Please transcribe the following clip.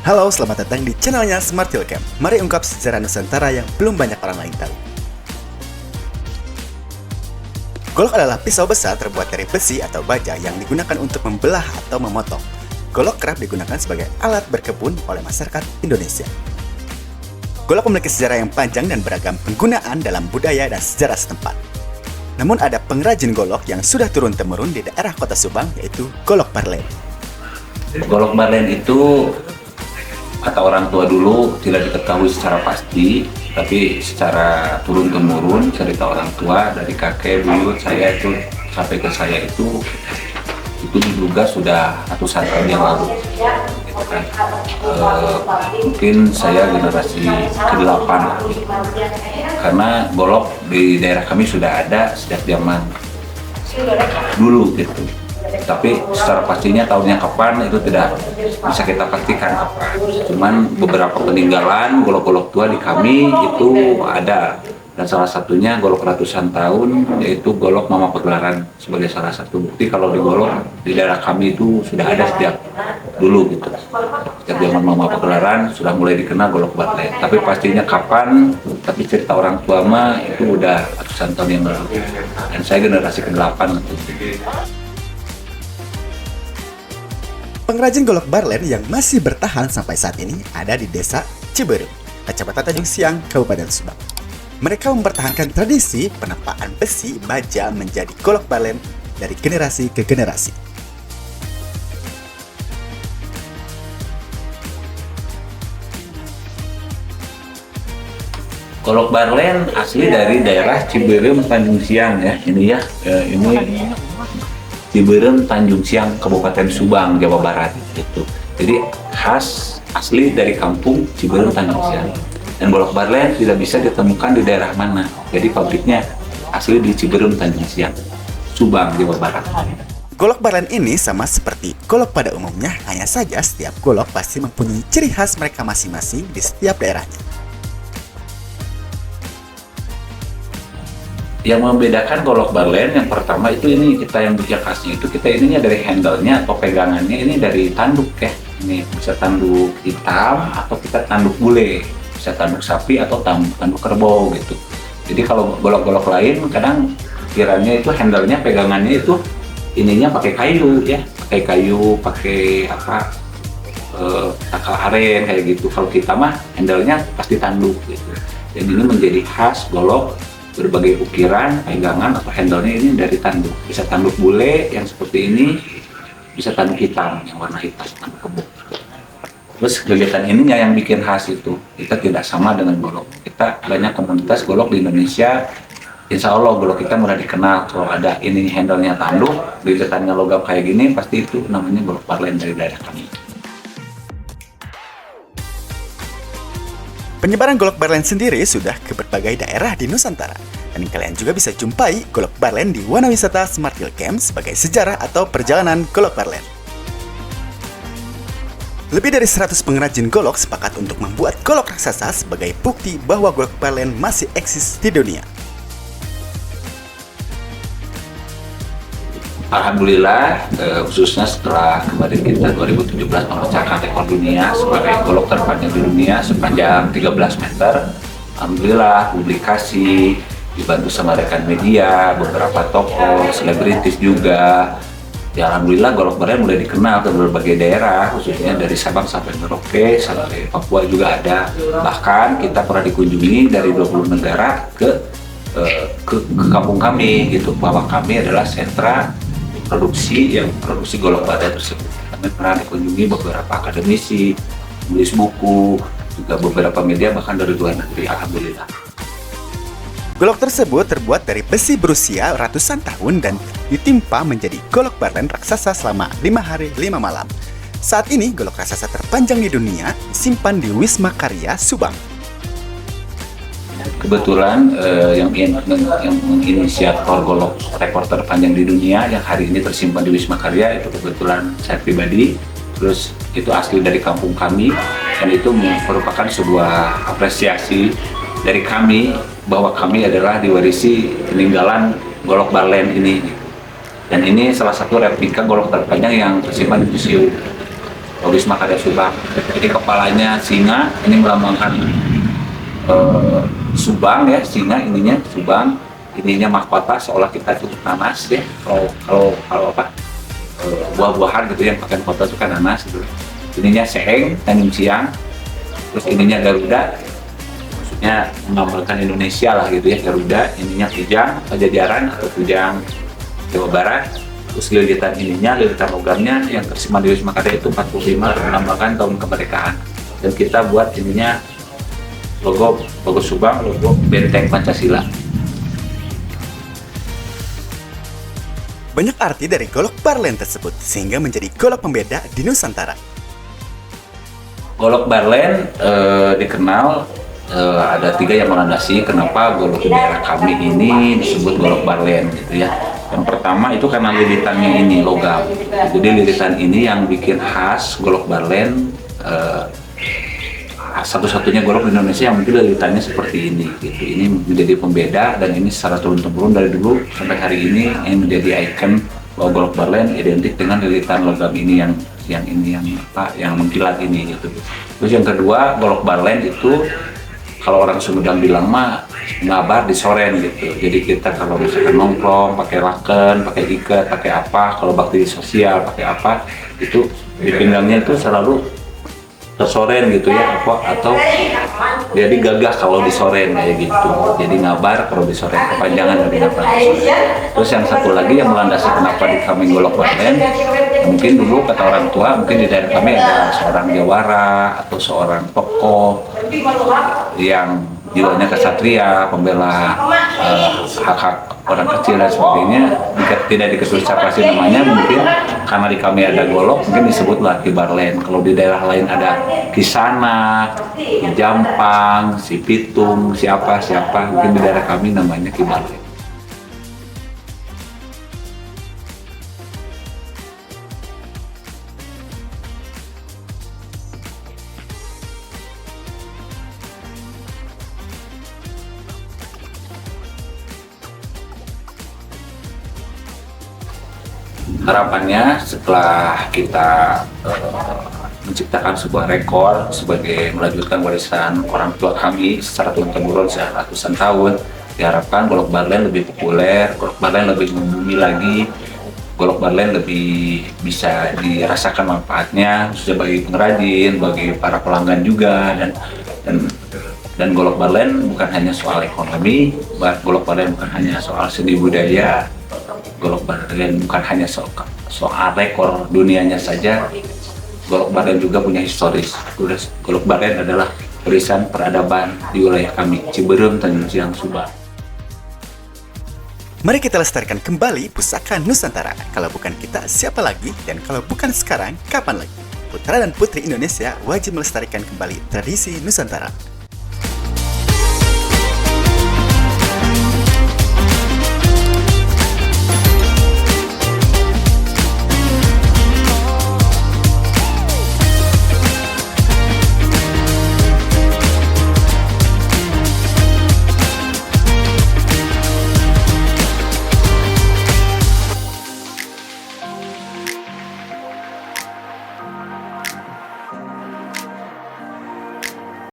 Halo, selamat datang di channelnya Smart Hilcam. Mari ungkap sejarah Nusantara yang belum banyak orang lain tahu. Golok adalah pisau besar terbuat dari besi atau baja yang digunakan untuk membelah atau memotong. Golok kerap digunakan sebagai alat berkebun oleh masyarakat Indonesia. Golok memiliki sejarah yang panjang dan beragam penggunaan dalam budaya dan sejarah setempat. Namun ada pengrajin golok yang sudah turun-temurun di daerah kota Subang, yaitu Golok Barlen. Golok Barlen itu kata orang tua dulu tidak diketahui secara pasti, tapi secara turun-temurun cerita orang tua dari kakek dulu saya itu sampai ke saya itu diduga sudah ratusan tahun yang lalu. Gitu kan. Mungkin saya generasi ke-8 karena golok di daerah kami sudah ada sejak zaman dulu gitu. Tapi secara pastinya tahunnya kapan itu tidak bisa kita pastikan kapan. Cuman beberapa peninggalan golok-golok tua di kami itu ada, dan salah satunya golok ratusan tahun yaitu golok Mama Pagelaran sebagai salah satu bukti kalau di golok di daerah kami itu sudah ada sejak dulu gitu. Sejak zaman Mama Pagelaran sudah mulai dikenal golok Barlen. Tapi pastinya kapan, tapi cerita orang tua mah itu udah ratusan tahun yang lalu. Dan saya generasi ke-8 gitu. Pengrajin golok Barlen yang masih bertahan sampai saat ini ada di Desa Ciberem, Kecamatan Tanjung Siang, Kabupaten Subang. Mereka mempertahankan tradisi penempaan besi baja menjadi golok Barlen dari generasi ke generasi. Golok Barlen asli dari daerah Ciberem, Tanjung Siang ya. Ini Ciberem, Tanjung Siang, Kabupaten Subang, Jawa Barat gitu. Jadi khas asli dari kampung Ciberem, Tanjung Siang. Dan golok Barlen tidak bisa ditemukan di daerah mana. Jadi pabriknya asli di Ciberem, Tanjung Siang, Subang, Jawa Barat. Golok Barlen ini sama seperti golok pada umumnya, hanya saja setiap golok pasti mempunyai ciri khas mereka masing-masing di setiap daerahnya. Yang membedakan golok Barlen yang pertama itu ini kita yang khasnya itu kita ininya dari handle-nya atau pegangannya ini dari tanduk ya. Ini bisa tanduk hitam atau kita tanduk bule, bisa tanduk sapi atau tanduk kerbau gitu. Jadi kalau golok-golok lain kadang kiranya itu handle-nya pegangannya itu ininya pakai kayu ya, pakai takal aren kayak gitu. Kalau kita mah handle-nya pasti tanduk gitu. Dan ini menjadi khas golok berbagai ukiran, pegangan atau handle-nya ini dari tanduk. Bisa tanduk bule yang seperti ini, bisa tanduk hitam yang warna hitam, tanduk kebo. Terus kegiatan ininya yang bikin khas itu, kita tidak sama dengan golok. Kita banyak komunitas golok di Indonesia, insya Allah golok kita mudah dikenal. Kalau ada ini handle-nya tanduk, lilitannya logam kayak gini, pasti itu namanya golok Barlen dari daerah kami. Penyebaran golok Barlen sendiri sudah ke berbagai daerah di Nusantara. Dan kalian juga bisa jumpai golok Barlen di Wana Wisata Smart Hilcam sebagai sejarah atau perjalanan golok Barlen. Lebih dari 100 pengrajin golok sepakat untuk membuat golok raksasa sebagai bukti bahwa golok Barlen masih eksis di dunia. Alhamdulillah, khususnya setelah kemarin kita 2017 memecahkan rekor dunia sebagai golok terpanjang di dunia sepanjang 13 meter. Alhamdulillah, publikasi, dibantu sama rekan media, beberapa tokoh, selebritis juga. Ya Alhamdulillah, golok Barlen mulai dikenal ke berbagai daerah, khususnya dari Sabang sampai Merauke, sampai Papua juga ada. Bahkan kita pernah dikunjungi dari 20 negara ke kampung kami gitu, bahwa kami adalah sentra produksi golok Barlen tersebut. Kami pernah dikunjungi beberapa akademisi, menulis buku, juga beberapa media bahkan dari luar negeri. Alhamdulillah. Golok tersebut terbuat dari besi berusia ratusan tahun dan ditimpa menjadi golok Barlen raksasa selama 5 hari 5 malam. Saat ini golok raksasa terpanjang di dunia disimpan di Wisma Karya, Subang. Kebetulan yang menginisiator golok rekor terpanjang di dunia yang hari ini tersimpan di Wisma Karya itu kebetulan saya pribadi. Terus itu asli dari kampung kami dan itu merupakan sebuah apresiasi dari kami bahwa kami adalah diwarisi peninggalan golok Barlen ini. Dan ini salah satu replika golok terpanjang yang tersimpan di museum. Wisma Karya Subang. Jadi kepalanya singa, ini melambangkan Subang ya, singa ininya Subang, ininya mahkota seolah kita itu nanas ya. Kalau apa buah-buahan gitu yang pakai mahkota itu kan nanas gitu. Ininya seeng, tanjung siang, terus ininya Garuda, maksudnya melambangkan Indonesia lah gitu ya, Garuda. Ininya Kujang Pajajaran atau Kujang Jawa Barat. Terus lilitan ininya, lilitan logamnya yang tersimpan di Wisma Karya itu 45 melambangkan tahun kemerdekaan. Dan kita buat ininya logo Subang, logo Benteng Pancasila. Banyak arti dari golok barlen tersebut sehingga menjadi golok pembeda di Nusantara. Golok barlen dikenal ada 3 yang melandasi kenapa golok di daerah kami ini disebut golok barlen gitu ya. Yang pertama itu karena lilitannya ini logam. Jadi lilitan ini yang bikin khas golok barlen, satu-satunya golok di Indonesia yang mungkin lilitannya seperti ini gitu. Ini menjadi pembeda dan ini secara turun-temurun dari dulu sampai hari ini menjadi ikon bahwa golok barlen identik dengan lilitan logam ini yang mengkilat ini gitu. Terus yang kedua, golok barlen itu kalau orang Sumedang bilang mah ngabar di soren gitu. Jadi kita kalau misalkan nongkrong pakai laken, pakai ikat, pakai apa, kalau bakti sosial pakai apa, itu di pinggangnya itu selalu tersoren gitu ya, atau jadi gagah kalau disoren kayak gitu. Jadi ngabar kalau disoren, kepanjangan dari ngabar. Terus yang satu lagi yang melandasi kenapa di kami golok barlen, mungkin dulu kata orang tua, mungkin di daerah kami ada seorang jawara atau seorang tokoh yang jiwanya kesatria, pembela hak-hak orang kecil dan sebagainya. Jika tidak diketahui siapa sih namanya, mungkin karena di kami ada golok, mungkin disebutlah Ki Barlen. Kalau di daerah lain ada Kisana, Ki Jampang, si Pitung, siapa, mungkin di daerah kami namanya Ki Barlen. Harapannya setelah kita menciptakan sebuah rekor sebagai melanjutkan warisan orang tua kami secara turun-temurun sejak ratusan tahun, diharapkan golok barlen lebih populer, golok barlen lebih membumi lagi, golok barlen lebih bisa dirasakan manfaatnya khususnya bagi pengrajin, bagi para pelanggan juga, dan golok barlen bukan hanya soal ekonomi, golok barlen bukan hanya soal seni budaya, golok barlen bukan hanya soal rekor dunianya saja. Golok barlen juga punya historis. Golok barlen adalah warisan peradaban di wilayah kami, Ciberem, Tanjung Siang, Subang. Mari kita lestarikan kembali pusaka Nusantara. Kalau bukan kita, siapa lagi? Dan kalau bukan sekarang, kapan lagi? Putra dan putri Indonesia wajib melestarikan kembali tradisi Nusantara.